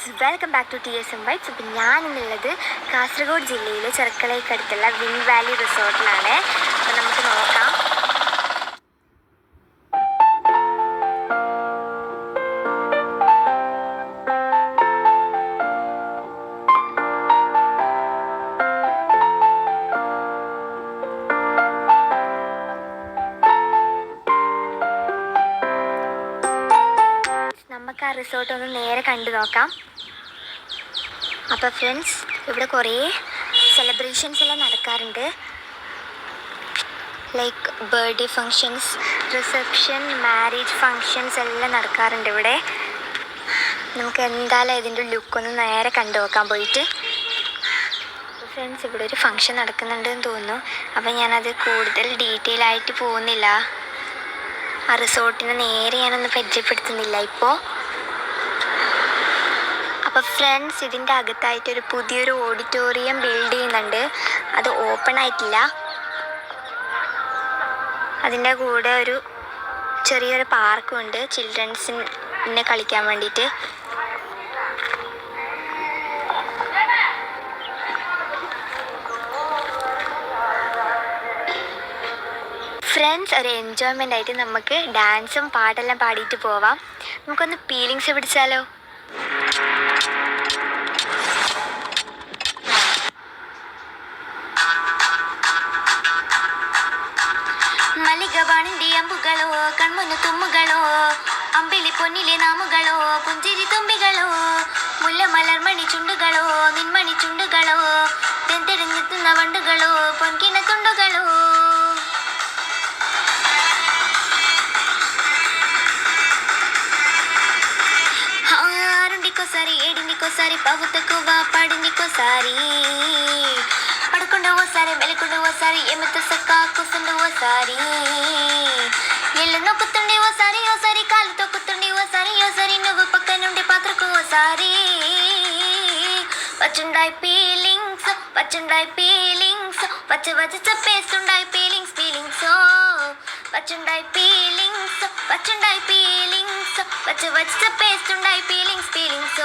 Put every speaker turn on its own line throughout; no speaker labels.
Welcome back to TSM Vibes. അപ്പം ഞാനിന്നുള്ളത് കാസർഗോഡ് ജില്ലയിലെ ചെർക്കളയ്ക്കടുത്തുള്ള win Valley റിസോർട്ടിലാണ്. അപ്പം നമുക്ക് നോക്കാം. നമുക്ക് ആ റിസോർട്ട് ഒന്ന് നേരെ കണ്ടു നോക്കാം. അപ്പോൾ ഫ്രണ്ട്സ്, ഇവിടെ കുറേ സെലിബ്രേഷൻസ് എല്ലാം നടക്കാറുണ്ട്. Like birthday functions, reception, marriage functions എല്ലാം നടക്കാറുണ്ട് ഇവിടെ. നമുക്ക് എന്തായാലും ഇതിൻ്റെ ലുക്കൊന്ന് നേരെ കണ്ടു നോക്കാൻ പോയിട്ട്. ഫ്രണ്ട്സ്, ഇവിടെ ഒരു ഫങ്ഷൻ നടക്കുന്നുണ്ടെന്ന് തോന്നുന്നു. അപ്പോൾ ഞാനത് കൂടുതൽ ഡീറ്റെയിൽ ആയിട്ട് പോകുന്നില്ല. ആ റിസോർട്ടിനെ നേരെ ഞാനൊന്ന് പരിചയപ്പെടുത്തുന്നില്ല ഇപ്പോൾ. അപ്പോൾ ഫ്രണ്ട്സ്, ഇതിൻ്റെ അകത്തായിട്ടൊരു പുതിയൊരു ഓഡിറ്റോറിയം ബിൽഡ് ചെയ്യുന്നുണ്ട്. അത് ഓപ്പൺ ആയിട്ടില്ല. അതിൻ്റെ കൂടെ ഒരു ചെറിയൊരു പാർക്കും ഉണ്ട് ചിൽഡ്രൻസിന് കളിക്കാൻ വേണ്ടിയിട്ട്. ഫ്രണ്ട്സ്, ഒരു എൻജോയ്മെൻ്റ് ആയിട്ട് നമുക്ക് ഡാൻസും പാട്ടെല്ലാം പാടിയിട്ട് പോവാം. നമുക്കൊന്ന് ഫീലിങ്സ് പിടിച്ചാലോ? മല്ലികവാണിൻ്റെ അമ്പുകളോ, കൺമുന്നു തുമ്മുകളോ, അമ്പിളി പൊന്നിലെ നാമുകളോ, പുഞ്ചിരി തുമ്പികളോ, മുല്ലമലർമണി ചുണ്ടുകളോ, നിന്മണി ചുണ്ടുകളോ, തെന്തെടുങ്ങെത്തുന്ന വണ്ടുകളോ, പൊൻകിന തുണ്ടുകളോ. ఆరుండికోసారి ఏడిండికోసారి పవుతకువ పడిండికోసారి పడుకుండు ఓసారి మెలకుండు ఓసారి ఎమెత్త సక్క కూసుండు ఓసారి ఎల్లు నొక్కుతుండి ఓసారి ఓసారి కాలు తొక్కుతుండి ఓసారి ఓసారి నువ్వు పక్క నుండి పాత్రకు ఓసారి వచ్చుండాయి ఫీలింగ్స్ వచ్చుండాయి ఫీలింగ్స్ వచ్చి వచ్చి చెప్పేస్తుండాయి ఫీలింగ్స్ ఫీలింగ్స్ వచ్చుండాయి ఫీలింగ్స్ వచ్చుండాయి ఫీలింగ్స్ వచ్చి వచ్చి చెప్పేస్తుండాయి ఫీలింగ్స్ ఫీలింగ్స్.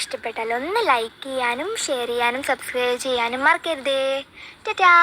ഇഷ്ടപ്പെട്ടാൽ ഒന്ന് ലൈക്ക് ചെയ്യാനും ഷെയർ ചെയ്യാനും സബ്സ്ക്രൈബ് ചെയ്യാനും മറക്കരുതേ. ടാറ്റാ.